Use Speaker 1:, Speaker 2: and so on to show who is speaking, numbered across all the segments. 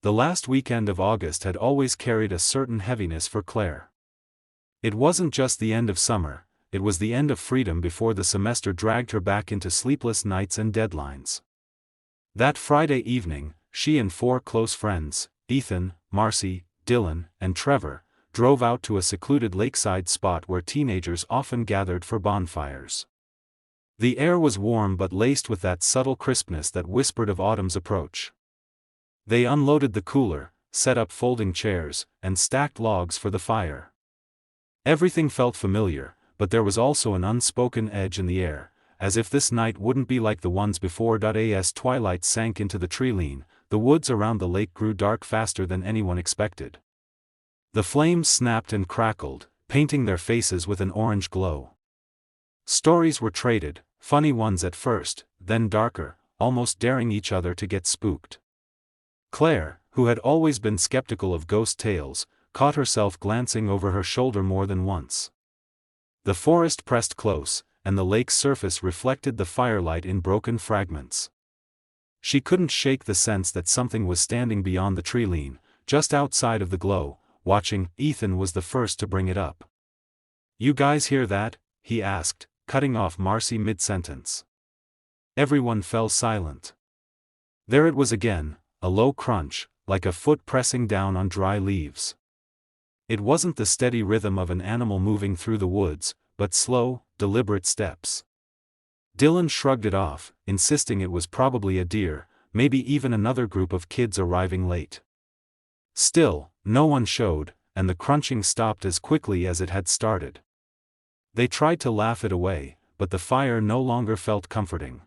Speaker 1: The last weekend of August had always carried a certain heaviness for Claire. It wasn't just the end of summer, it was the end of freedom before the semester dragged her back into sleepless nights and deadlines. That Friday evening, she and 4 close friends, Ethan, Marcy, Dylan, and Trevor, drove out to a secluded lakeside spot where teenagers often gathered for bonfires. The air was warm but laced with that subtle crispness that whispered of autumn's approach. They unloaded the cooler, set up folding chairs, and stacked logs for the fire. Everything felt familiar, but there was also an unspoken edge in the air, as if this night wouldn't be like the ones before. As twilight sank into the treeline, the woods around the lake grew dark faster than anyone expected. The flames snapped and crackled, painting their faces with an orange glow. Stories were traded, funny ones at first, then darker, almost daring each other to get spooked. Claire, who had always been skeptical of ghost tales, caught herself glancing over her shoulder more than once. The forest pressed close, and the lake's surface reflected the firelight in broken fragments. She couldn't shake the sense that something was standing beyond the treeline, just outside of the glow, watching. Ethan was the first to bring it up. "You guys hear that?" he asked, cutting off Marcy mid-sentence. Everyone fell silent. There it was again, a low crunch, like a foot pressing down on dry leaves. It wasn't the steady rhythm of an animal moving through the woods, but slow, deliberate steps. Dylan shrugged it off, insisting it was probably a deer, maybe even another group of kids arriving late. Still, no one showed, and the crunching stopped as quickly as it had started. They tried to laugh it away, but the fire no longer felt comforting.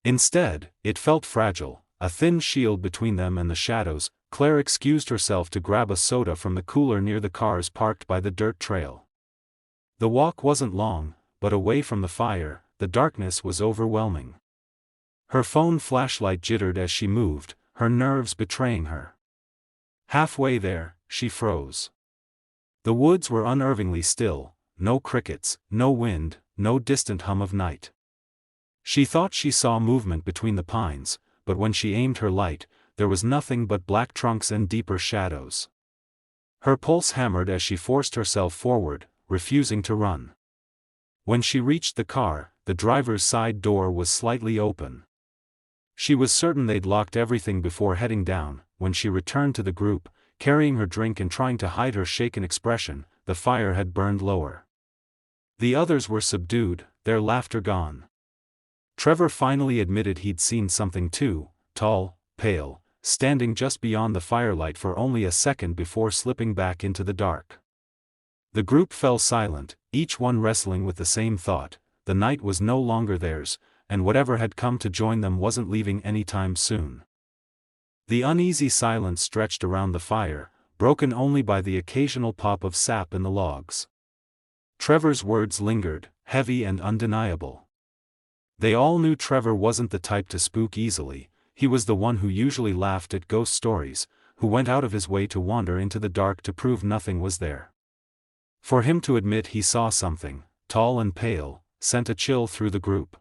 Speaker 1: Instead, it felt fragile, a thin shield between them and the shadows. Claire excused herself to grab a soda from the cooler near the cars parked by the dirt trail. The walk wasn't long, but away from the fire, the darkness was overwhelming. Her phone flashlight jittered as she moved, her nerves betraying her. Halfway there, she froze. The woods were unnervingly still, no crickets, no wind, no distant hum of night. She thought she saw movement between the pines, but when she aimed her light, there was nothing but black trunks and deeper shadows. Her pulse hammered as she forced herself forward, refusing to run. When she reached the car, the driver's side door was slightly open. She was certain they'd locked everything before heading down. When she returned to the group, carrying her drink and trying to hide her shaken expression, the fire had burned lower. The others were subdued, their laughter gone. Trevor finally admitted he'd seen something too, tall, pale, standing just beyond the firelight for only a second before slipping back into the dark. The group fell silent, each one wrestling with the same thought: the night was no longer theirs, and whatever had come to join them wasn't leaving anytime soon. The uneasy silence stretched around the fire, broken only by the occasional pop of sap in the logs. Trevor's words lingered, heavy and undeniable. They all knew Trevor wasn't the type to spook easily. He was the one who usually laughed at ghost stories, who went out of his way to wander into the dark to prove nothing was there. For him to admit he saw something, tall and pale, sent a chill through the group.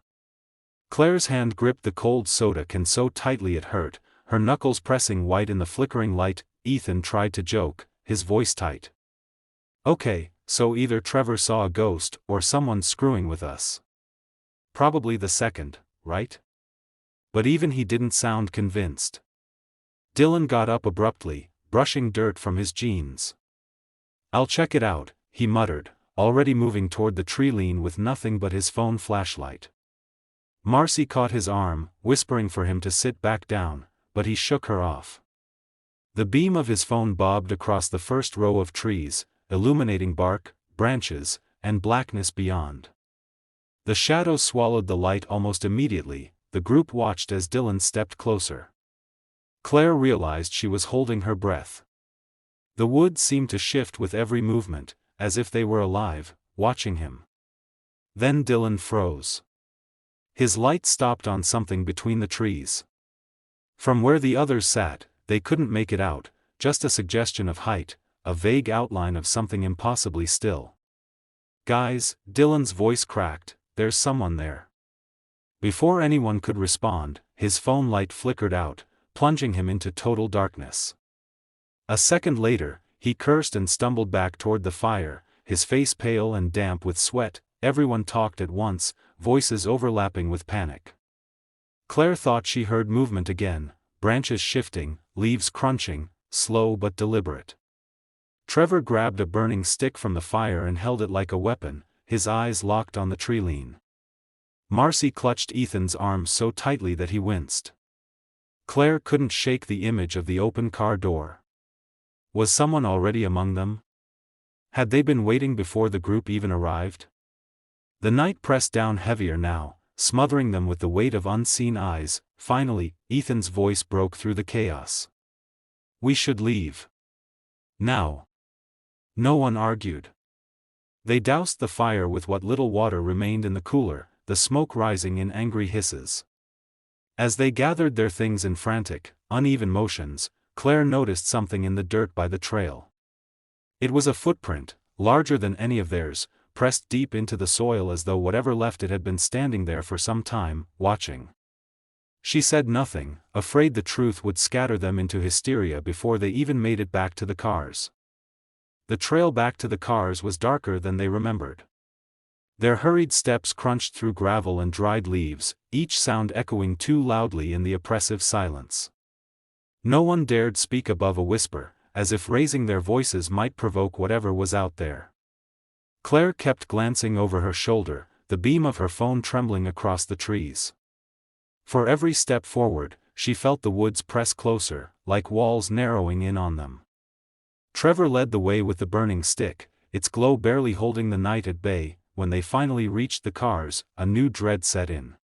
Speaker 1: Claire's hand gripped the cold soda can so tightly it hurt, her knuckles pressing white in the flickering light. Ethan tried to joke, his voice tight. "Okay, so either Trevor saw a ghost or someone screwing with us. Probably the second, right?" But even he didn't sound convinced. Dylan got up abruptly, brushing dirt from his jeans. "I'll check it out," he muttered, already moving toward the treeline with nothing but his phone flashlight. Marcy caught his arm, whispering for him to sit back down, but he shook her off. The beam of his phone bobbed across the first row of trees, illuminating bark, branches, and blackness beyond. The shadows swallowed the light almost immediately. The group watched as Dylan stepped closer. Claire realized she was holding her breath. The woods seemed to shift with every movement, as if they were alive, watching him. Then Dylan froze. His light stopped on something between the trees. From where the others sat, they couldn't make it out, just a suggestion of height, a vague outline of something impossibly still. "Guys," Dylan's voice cracked, "there's someone there." Before anyone could respond, his phone light flickered out, plunging him into total darkness. A second later, he cursed and stumbled back toward the fire, his face pale and damp with sweat. Everyone talked at once, voices overlapping with panic. Claire thought she heard movement again, branches shifting, leaves crunching, slow but deliberate. Trevor grabbed a burning stick from the fire and held it like a weapon, his eyes locked on the tree-line. Marcy clutched Ethan's arm so tightly that he winced. Claire couldn't shake the image of the open car door. Was someone already among them? Had they been waiting before the group even arrived? The night pressed down heavier now, smothering them with the weight of unseen eyes. Finally, Ethan's voice broke through the chaos. "We should leave. Now." No one argued. They doused the fire with what little water remained in the cooler, the smoke rising in angry hisses. As they gathered their things in frantic, uneven motions, Claire noticed something in the dirt by the trail. It was a footprint, larger than any of theirs, pressed deep into the soil as though whatever left it had been standing there for some time, watching. She said nothing, afraid the truth would scatter them into hysteria before they even made it back to the cars. The trail back to the cars was darker than they remembered. Their hurried steps crunched through gravel and dried leaves, each sound echoing too loudly in the oppressive silence. No one dared speak above a whisper, as if raising their voices might provoke whatever was out there. Claire kept glancing over her shoulder, the beam of her phone trembling across the trees. For every step forward, she felt the woods press closer, like walls narrowing in on them. Trevor led the way with the burning stick, its glow barely holding the night at bay. When they finally reached the cars, a new dread set in.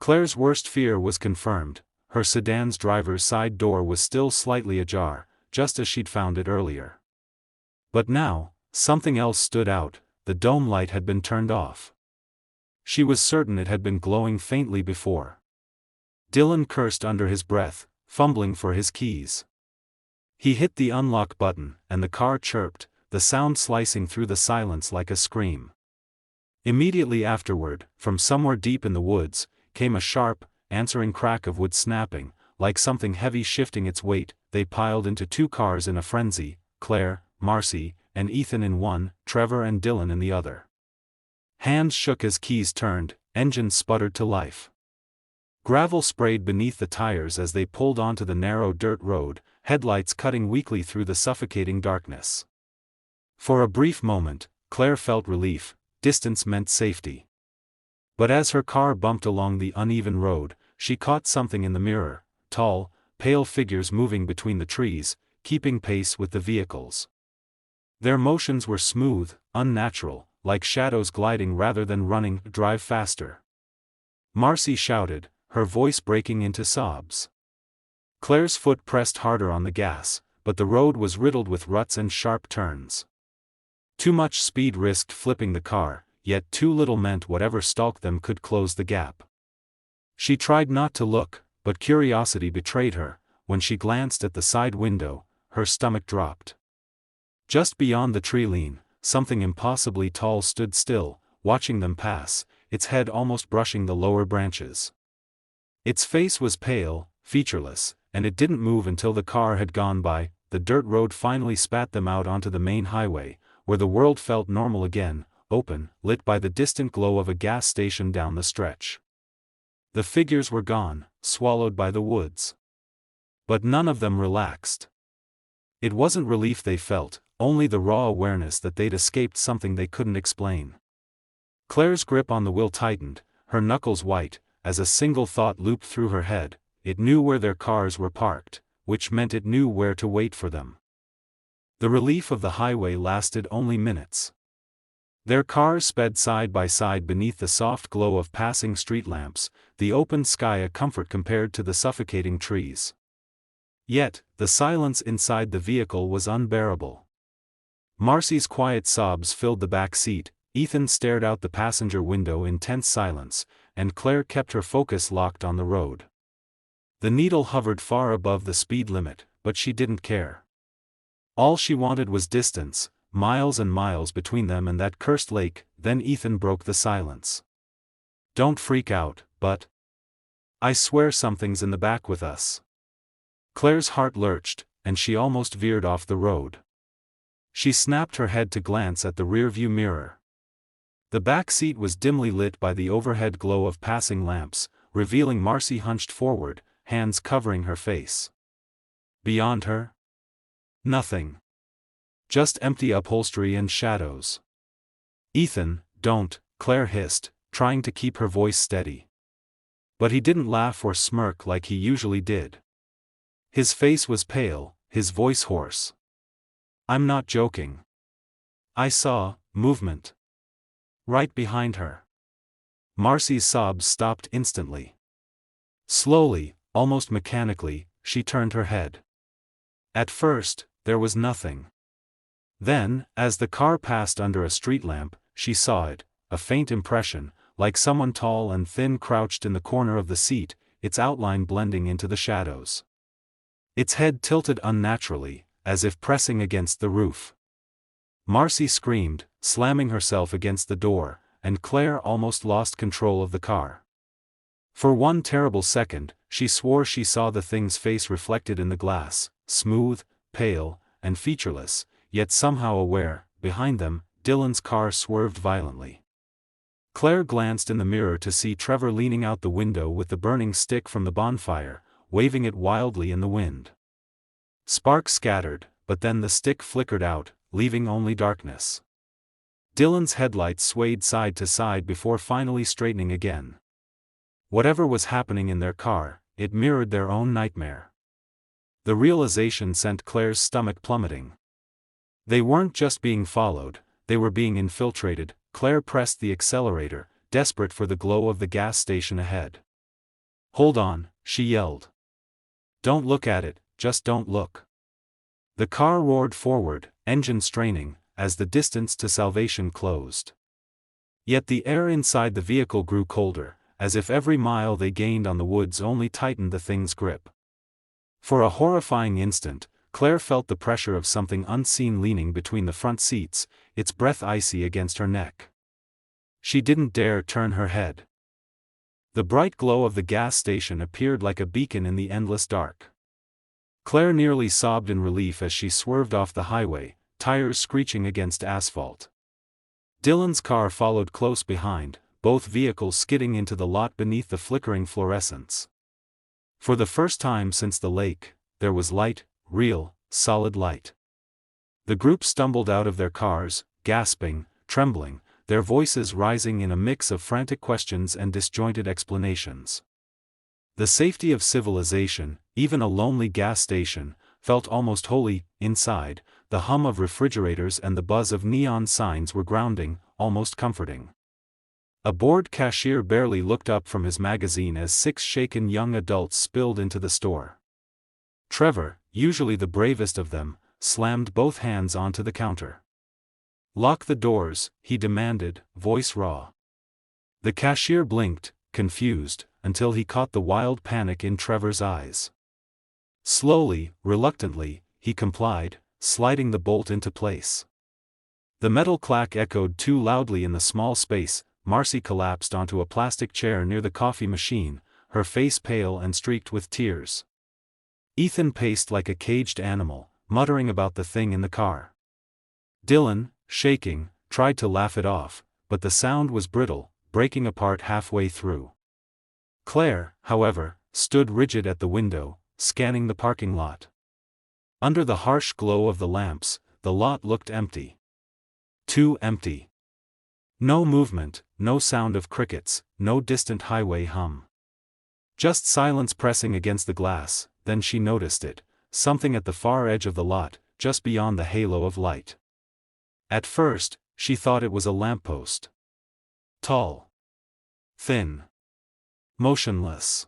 Speaker 1: Claire's worst fear was confirmed. Her sedan's driver's side door was still slightly ajar, just as she'd found it earlier. But now, something else stood out. The dome light had been turned off. She was certain it had been glowing faintly before. Dylan cursed under his breath, fumbling for his keys. He hit the unlock button, and the car chirped, the sound slicing through the silence like a scream. Immediately afterward, from somewhere deep in the woods, came a sharp, answering crack of wood snapping, like something heavy shifting its weight. They piled into two cars in a frenzy, Claire, Marcy, and Ethan in one, Trevor and Dylan in the other. Hands shook as keys turned, engines sputtered to life. Gravel sprayed beneath the tires as they pulled onto the narrow dirt road, headlights cutting weakly through the suffocating darkness. For a brief moment, Claire felt relief. Distance meant safety. But as her car bumped along the uneven road, she caught something in the mirror, tall, pale figures moving between the trees, keeping pace with the vehicles. Their motions were smooth, unnatural, like shadows gliding rather than running. "Drive faster," Marcy shouted, her voice breaking into sobs. Claire's foot pressed harder on the gas, but the road was riddled with ruts and sharp turns. Too much speed risked flipping the car, yet too little meant whatever stalked them could close the gap. She tried not to look, but curiosity betrayed her. When she glanced at the side window, her stomach dropped. Just beyond the tree-line, something impossibly tall stood still, watching them pass, its head almost brushing the lower branches. Its face was pale, featureless, and it didn't move until the car had gone by. The dirt road finally spat them out onto the main highway, where the world felt normal again, open, lit by the distant glow of a gas station down the stretch. The figures were gone, swallowed by the woods. But none of them relaxed. It wasn't relief they felt, only the raw awareness that they'd escaped something they couldn't explain. Claire's grip on the wheel tightened, her knuckles white, as a single thought looped through her head. It knew where their cars were parked, which meant it knew where to wait for them. The relief of the highway lasted only minutes. Their cars sped side by side beneath the soft glow of passing street lamps, the open sky a comfort compared to the suffocating trees. Yet, the silence inside the vehicle was unbearable. Marcy's quiet sobs filled the back seat, Ethan stared out the passenger window in tense silence, and Claire kept her focus locked on the road. The needle hovered far above the speed limit, but she didn't care. All she wanted was distance, miles and miles between them and that cursed lake. Then Ethan broke the silence. "Don't freak out, but I swear something's in the back with us." Claire's heart lurched, and she almost veered off the road. She snapped her head to glance at the rearview mirror. The back seat was dimly lit by the overhead glow of passing lamps, revealing Marcy hunched forward, hands covering her face. Beyond her? Nothing. Just empty upholstery and shadows. "Ethan, don't," Claire hissed, trying to keep her voice steady. But he didn't laugh or smirk like he usually did. His face was pale, his voice hoarse. "I'm not joking. I saw movement. Right behind her." Marcy's sobs stopped instantly. Slowly, almost mechanically, she turned her head. At first, there was nothing. Then, as the car passed under a street lamp, she saw it, a faint impression, like someone tall and thin crouched in the corner of the seat, its outline blending into the shadows. Its head tilted unnaturally, as if pressing against the roof. Marcy screamed, slamming herself against the door, and Claire almost lost control of the car. For one terrible second, she swore she saw the thing's face reflected in the glass, smooth, pale, and featureless, yet somehow aware. Behind them, Dylan's car swerved violently. Claire glanced in the mirror to see Trevor leaning out the window with the burning stick from the bonfire, waving it wildly in the wind. Sparks scattered, but then the stick flickered out, leaving only darkness. Dylan's headlights swayed side to side before finally straightening again. Whatever was happening in their car, it mirrored their own nightmare. The realization sent Claire's stomach plummeting. They weren't just being followed, they were being infiltrated. Claire pressed the accelerator, desperate for the glow of the gas station ahead. "Hold on," she yelled. "Don't look at it, just don't look." The car roared forward, engine straining, as the distance to salvation closed. Yet the air inside the vehicle grew colder, as if every mile they gained on the woods only tightened the thing's grip. For a horrifying instant, Claire felt the pressure of something unseen leaning between the front seats, its breath icy against her neck. She didn't dare turn her head. The bright glow of the gas station appeared like a beacon in the endless dark. Claire nearly sobbed in relief as she swerved off the highway, tires screeching against asphalt. Dylan's car followed close behind, both vehicles skidding into the lot beneath the flickering fluorescence. For the first time since the lake, there was light, real, solid light. The group stumbled out of their cars, gasping, trembling, their voices rising in a mix of frantic questions and disjointed explanations. The safety of civilization, even a lonely gas station, felt almost holy. Inside, the hum of refrigerators and the buzz of neon signs were grounding, almost comforting. A bored cashier barely looked up from his magazine as 6 shaken young adults spilled into the store. Trevor, usually the bravest of them, slammed both hands onto the counter. "Lock the doors," he demanded, voice raw. The cashier blinked, confused, until he caught the wild panic in Trevor's eyes. Slowly, reluctantly, he complied, sliding the bolt into place. The metal clack echoed too loudly in the small space. Marcy collapsed onto a plastic chair near the coffee machine, her face pale and streaked with tears. Ethan paced like a caged animal, muttering about the thing in the car. Dylan, shaking, tried to laugh it off, but the sound was brittle, breaking apart halfway through. Claire, however, stood rigid at the window, scanning the parking lot. Under the harsh glow of the lamps, the lot looked empty. Too empty. No movement, no sound of crickets, no distant highway hum. Just silence pressing against the glass. Then she noticed it, something at the far edge of the lot, just beyond the halo of light. At first, she thought it was a lamppost. Tall. Thin. Motionless.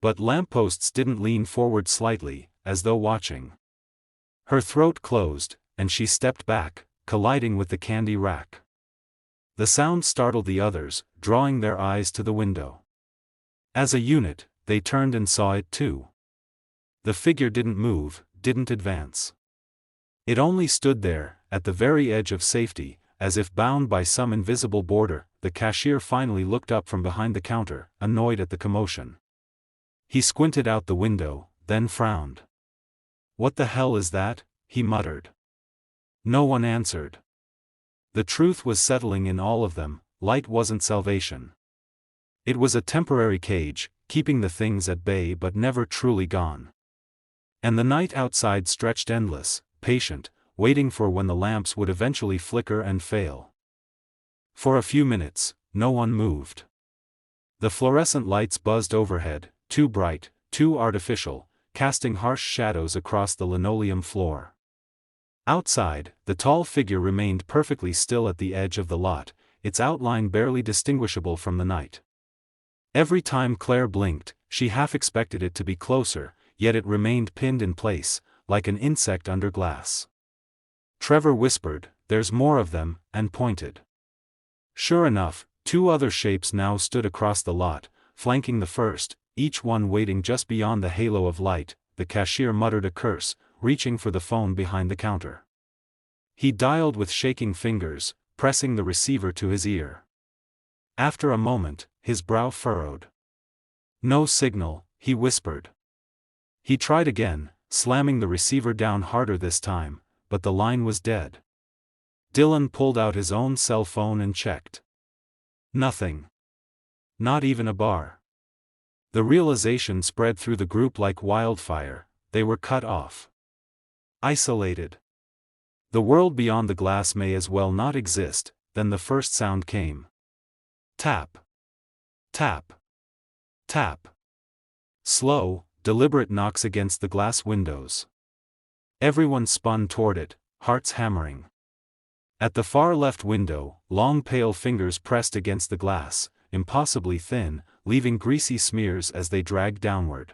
Speaker 1: But lampposts didn't lean forward slightly, as though watching. Her throat closed, and she stepped back, colliding with the candy rack. The sound startled the others, drawing their eyes to the window. As a unit, they turned and saw it too. The figure didn't move, didn't advance. It only stood there, at the very edge of safety, as if bound by some invisible border. The cashier finally looked up from behind the counter, annoyed at the commotion. He squinted out the window, then frowned. "What the hell is that?" he muttered. No one answered. The truth was settling in all of them: light wasn't salvation. It was a temporary cage, keeping the things at bay but never truly gone. And the night outside stretched endless, patient, waiting for when the lamps would eventually flicker and fail. For a few minutes, no one moved. The fluorescent lights buzzed overhead, too bright, too artificial, casting harsh shadows across the linoleum floor. Outside, the tall figure remained perfectly still at the edge of the lot, its outline barely distinguishable from the night. Every time Claire blinked, she half expected it to be closer, yet it remained pinned in place, like an insect under glass. Trevor whispered, "There's more of them," and pointed. Sure enough, two other shapes now stood across the lot, flanking the first, each one waiting just beyond the halo of light. The cashier muttered a curse, reaching for the phone behind the counter. He dialed with shaking fingers, pressing the receiver to his ear. After a moment, his brow furrowed. "No signal," he whispered. He tried again, slamming the receiver down harder this time, but the line was dead. Dylan pulled out his own cell phone and checked. Nothing. Not even a bar. The realization spread through the group like wildfire: they were cut off. Isolated. The world beyond the glass may as well not exist. Then the first sound came. Tap. Tap. Tap. Slow, deliberate knocks against the glass windows. Everyone spun toward it, hearts hammering. At the far left window, long pale fingers pressed against the glass, impossibly thin, leaving greasy smears as they dragged downward.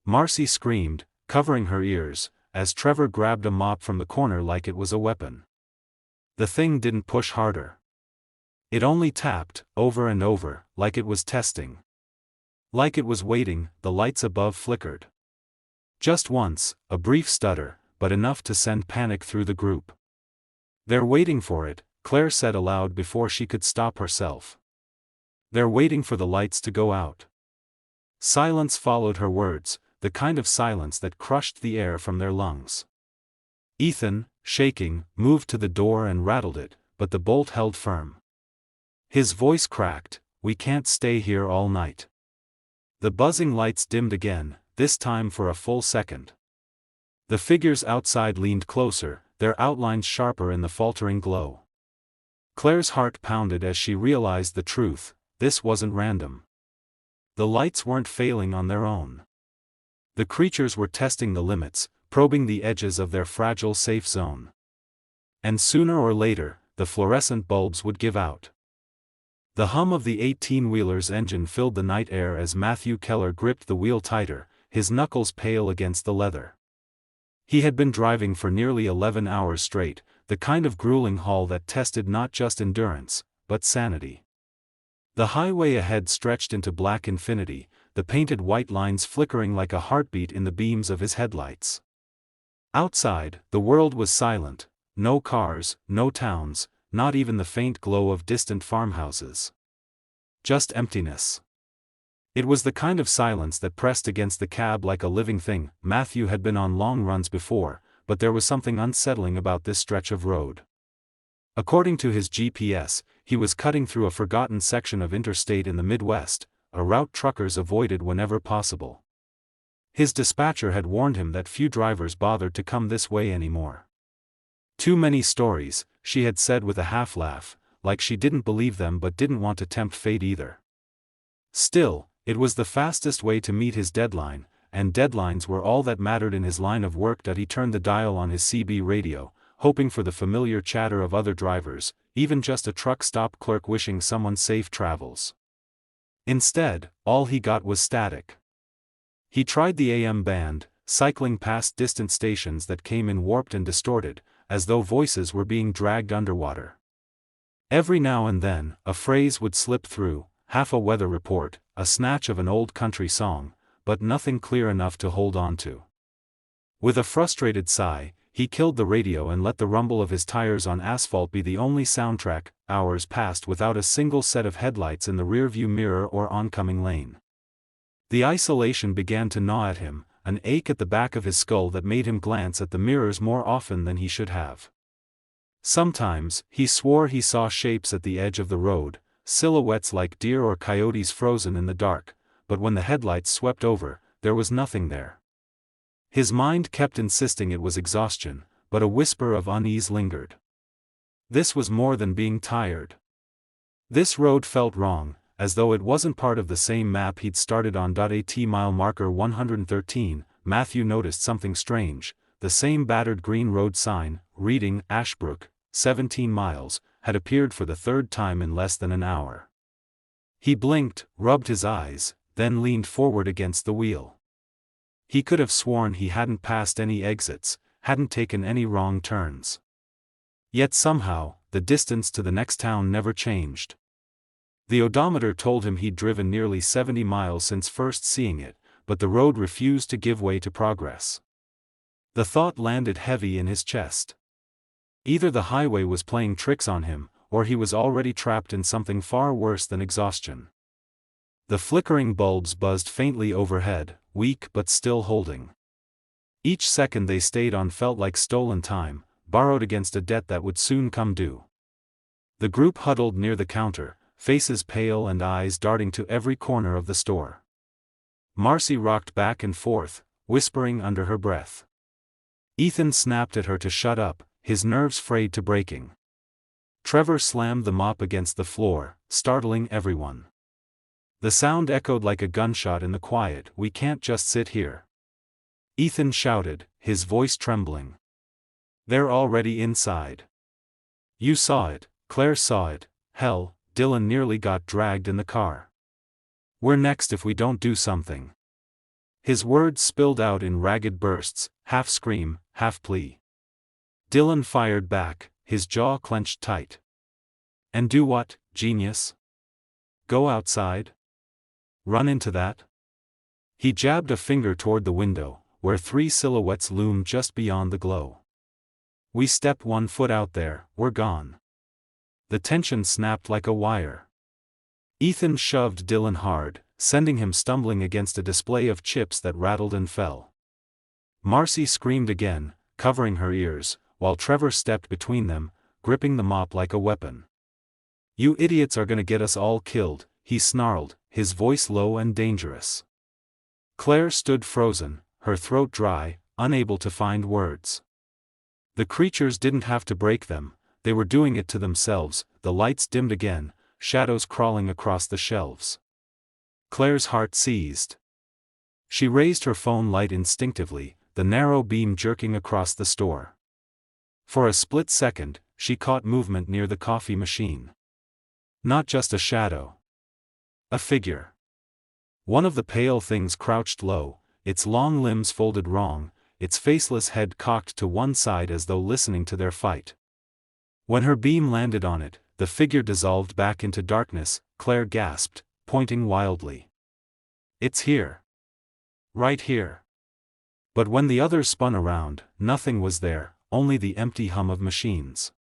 Speaker 1: Marcy screamed, covering her ears, as Trevor grabbed a mop from the corner like it was a weapon. The thing didn't push harder. It only tapped, over and over, like it was testing. Like it was waiting. The lights above flickered. Just once, a brief stutter, but enough to send panic through the group. "They're waiting for it," Claire said aloud before she could stop herself. "They're waiting for the lights to go out." Silence followed her words, the kind of silence that crushed the air from their lungs. Ethan, shaking, moved to the door and rattled it, but the bolt held firm. His voice cracked, "We can't stay here all night." The buzzing lights dimmed again, this time for a full second. The figures outside leaned closer, their outlines sharper in the faltering glow. Claire's heart pounded as she realized the truth: this wasn't random. The lights weren't failing on their own. The creatures were testing the limits, probing the edges of their fragile safe zone. And sooner or later, the fluorescent bulbs would give out. The hum of the 18-wheeler's engine filled the night air as Matthew Keller gripped the wheel tighter, his knuckles pale against the leather. He had been driving for nearly 11 hours straight, the kind of grueling haul that tested not just endurance, but sanity. The highway ahead stretched into black infinity, the painted white lines flickering like a heartbeat in the beams of his headlights. Outside, the world was silent: no cars, no towns, not even the faint glow of distant farmhouses. Just emptiness. It was the kind of silence that pressed against the cab like a living thing. Matthew had been on long runs before, but there was something unsettling about this stretch of road. According to his GPS, he was cutting through a forgotten section of interstate in the Midwest, a route truckers avoided whenever possible. His dispatcher had warned him that few drivers bothered to come this way anymore. "Too many stories," she had said with a half-laugh, like she didn't believe them but didn't want to tempt fate either. Still, it was the fastest way to meet his deadline, and deadlines were all that mattered in his line of work. He turned the dial on his CB radio, hoping for the familiar chatter of other drivers, even just a truck stop clerk wishing someone safe travels. Instead, all he got was static. He tried the AM band, cycling past distant stations that came in warped and distorted, as though voices were being dragged underwater. Every now and then, a phrase would slip through, half a weather report, a snatch of an old country song, but nothing clear enough to hold on to. With a frustrated sigh, he killed the radio and let the rumble of his tires on asphalt be the only soundtrack. Hours passed without a single set of headlights in the rearview mirror or oncoming lane. The isolation began to gnaw at him, an ache at the back of his skull that made him glance at the mirrors more often than he should have. Sometimes, he swore he saw shapes at the edge of the road, silhouettes like deer or coyotes frozen in the dark, but when the headlights swept over, there was nothing there. His mind kept insisting it was exhaustion, but a whisper of unease lingered. This was more than being tired. This road felt wrong, as though it wasn't part of the same map he'd started on. At mile marker 113, Matthew noticed something strange. The same battered green road sign, reading Ashbrook, 17 miles, had appeared for the third time in less than an hour. He blinked, rubbed his eyes, then leaned forward against the wheel. He could have sworn he hadn't passed any exits, hadn't taken any wrong turns. Yet somehow, the distance to the next town never changed. The odometer told him he'd driven nearly 70 miles since first seeing it, but the road refused to give way to progress. The thought landed heavy in his chest. Either the highway was playing tricks on him, or he was already trapped in something far worse than exhaustion. The flickering bulbs buzzed faintly overhead, weak but still holding. Each second they stayed on felt like stolen time, borrowed against a debt that would soon come due. The group huddled near the counter, faces pale and eyes darting to every corner of the store. Marcy rocked back and forth, whispering under her breath. Ethan snapped at her to shut up, his nerves frayed to breaking. Trevor slammed the mop against the floor, startling everyone. The sound echoed like a gunshot in the quiet. "We can't just sit here," Ethan shouted, his voice trembling. "They're already inside." "You saw it, Claire saw it, hell, Dylan nearly got dragged in the car. We're next if we don't do something." His words spilled out in ragged bursts, half scream, half plea. Dylan fired back, his jaw clenched tight. "And do what, genius? Go outside? Run into that?" He jabbed a finger toward the window, where three silhouettes loomed just beyond the glow. "We step 1 foot out there, we're gone." The tension snapped like a wire. Ethan shoved Dylan hard, sending him stumbling against a display of chips that rattled and fell. Marcy screamed again, covering her ears, while Trevor stepped between them, gripping the mop like a weapon. "You idiots are gonna get us all killed," he snarled, his voice low and dangerous. Claire stood frozen, her throat dry, unable to find words. The creatures didn't have to break them, they were doing it to themselves. The lights dimmed again, shadows crawling across the shelves. Claire's heart seized. She raised her phone light instinctively, the narrow beam jerking across the store. For a split second, she caught movement near the coffee machine. Not just a shadow. A figure. One of the pale things crouched low, its long limbs folded wrong, its faceless head cocked to one side as though listening to their fight. When her beam landed on it, the figure dissolved back into darkness. Claire gasped, pointing wildly. "It's here. Right here." But when the others spun around, nothing was there, only the empty hum of machines.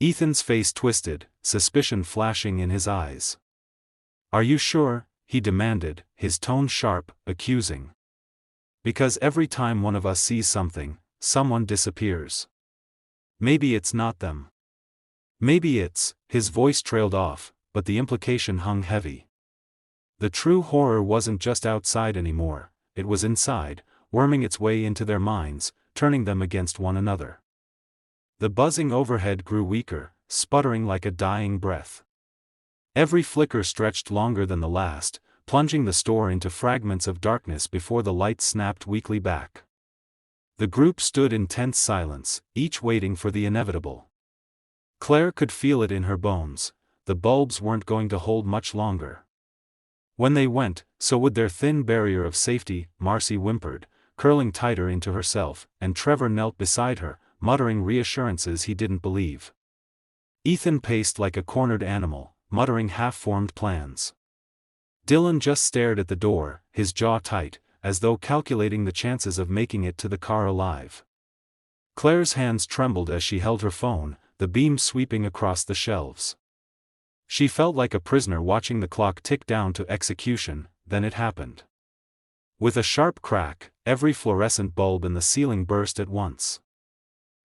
Speaker 1: Ethan's face twisted, suspicion flashing in his eyes. "Are you sure?" he demanded, his tone sharp, accusing. "Because every time one of us sees something, someone disappears. Maybe it's not them. Maybe it's..." His voice trailed off, but the implication hung heavy. The true horror wasn't just outside anymore, it was inside, worming its way into their minds, turning them against one another. The buzzing overhead grew weaker, sputtering like a dying breath. Every flicker stretched longer than the last, plunging the store into fragments of darkness before the lights snapped weakly back. The group stood in tense silence, each waiting for the inevitable. Claire could feel it in her bones, the bulbs weren't going to hold much longer. When they went, so would their thin barrier of safety. Marcy whimpered, curling tighter into herself, and Trevor knelt beside her, muttering reassurances he didn't believe. Ethan paced like a cornered animal, muttering half-formed plans. Dylan just stared at the door, his jaw tight, as though calculating the chances of making it to the car alive. Claire's hands trembled as she held her phone, the beam sweeping across the shelves. She felt like a prisoner watching the clock tick down to execution. Then it happened. With a sharp crack, every fluorescent bulb in the ceiling burst at once.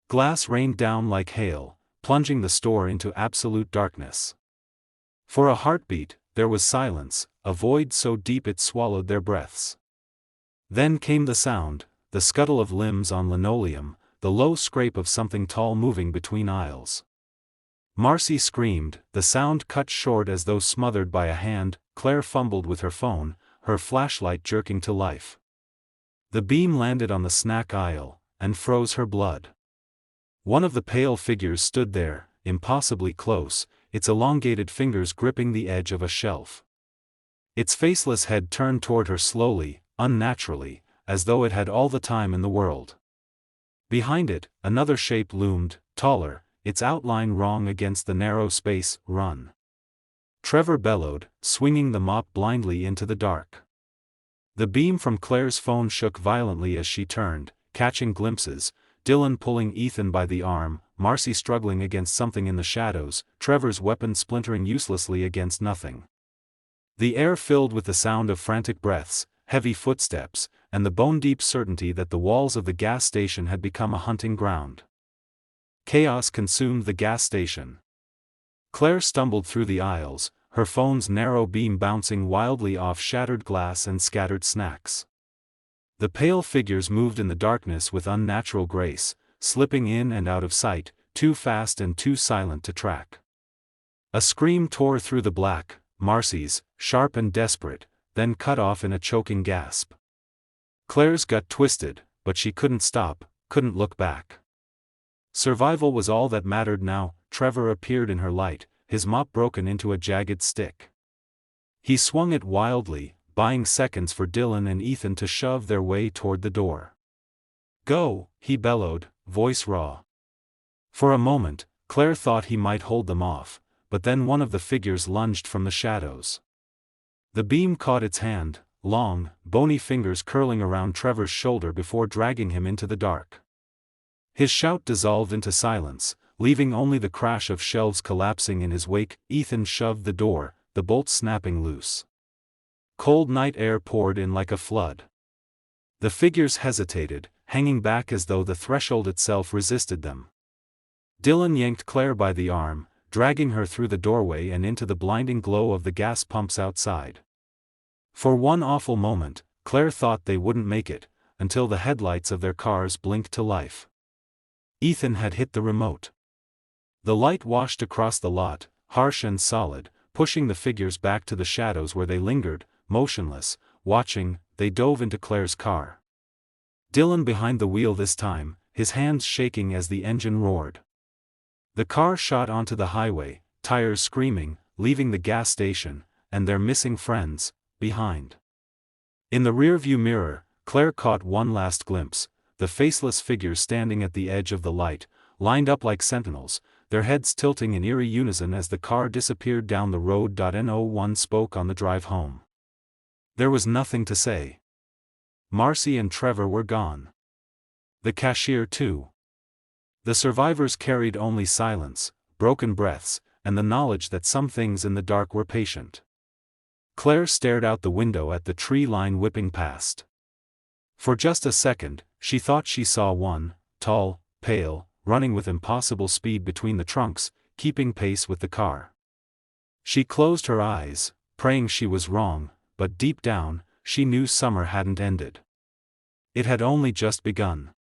Speaker 1: Glass rained down like hail, plunging the store into absolute darkness. For a heartbeat, there was silence, a void so deep it swallowed their breaths. Then came the sound, the scuttle of limbs on linoleum, the low scrape of something tall moving between aisles. Marcy screamed, the sound cut short as though smothered by a hand. Claire fumbled with her phone, her flashlight jerking to life. The beam landed on the snack aisle, and froze her blood. One of the pale figures stood there, impossibly close, its elongated fingers gripping the edge of a shelf. Its faceless head turned toward her slowly, unnaturally, as though it had all the time in the world. Behind it, another shape loomed, taller, its outline wrong against the narrow space. Run! Trevor bellowed, swinging the mop blindly into the dark. The beam from Claire's phone shook violently as she turned, catching glimpses, Dylan pulling Ethan by the arm, Marcy struggling against something in the shadows, Trevor's weapon splintering uselessly against nothing. The air filled with the sound of frantic breaths, heavy footsteps, and the bone-deep certainty that the walls of the gas station had become a hunting ground. Chaos consumed the gas station. Claire stumbled through the aisles, her phone's narrow beam bouncing wildly off shattered glass and scattered snacks. The pale figures moved in the darkness with unnatural grace, slipping in and out of sight, too fast and too silent to track. A scream tore through the black, Marcy's, sharp and desperate, then cut off in a choking gasp. Claire's gut twisted, but she couldn't stop, couldn't look back. Survival was all that mattered now. Trevor appeared in her light, his mop broken into a jagged stick. He swung it wildly, buying seconds for Dylan and Ethan to shove their way toward the door. "Go," he bellowed, voice raw. For a moment, Claire thought he might hold them off, but then one of the figures lunged from the shadows. The beam caught its hand, long, bony fingers curling around Trevor's shoulder before dragging him into the dark. His shout dissolved into silence, leaving only the crash of shelves collapsing in his wake. Ethan shoved the door, the bolts snapping loose. Cold night air poured in like a flood. The figures hesitated, hanging back as though the threshold itself resisted them. Dylan yanked Claire by the arm, dragging her through the doorway and into the blinding glow of the gas pumps outside. For one awful moment, Claire thought they wouldn't make it, until the headlights of their cars blinked to life. Ethan had hit the remote. The light washed across the lot, harsh and solid, pushing the figures back to the shadows where they lingered, motionless, watching. They dove into Claire's car. Dylan behind the wheel this time, his hands shaking as the engine roared. The car shot onto the highway, tires screaming, leaving the gas station, and their missing friends, behind. In the rearview mirror, Claire caught one last glimpse, the faceless figures standing at the edge of the light, lined up like sentinels, their heads tilting in eerie unison as the car disappeared down the road. No one spoke on the drive home. There was nothing to say. Marcy and Trevor were gone. The cashier too. The survivors carried only silence, broken breaths, and the knowledge that some things in the dark were patient. Claire stared out the window at the tree line whipping past. For just a second, she thought she saw one, tall, pale, running with impossible speed between the trunks, keeping pace with the car. She closed her eyes, praying she was wrong, but deep down, she knew summer hadn't ended. It had only just begun.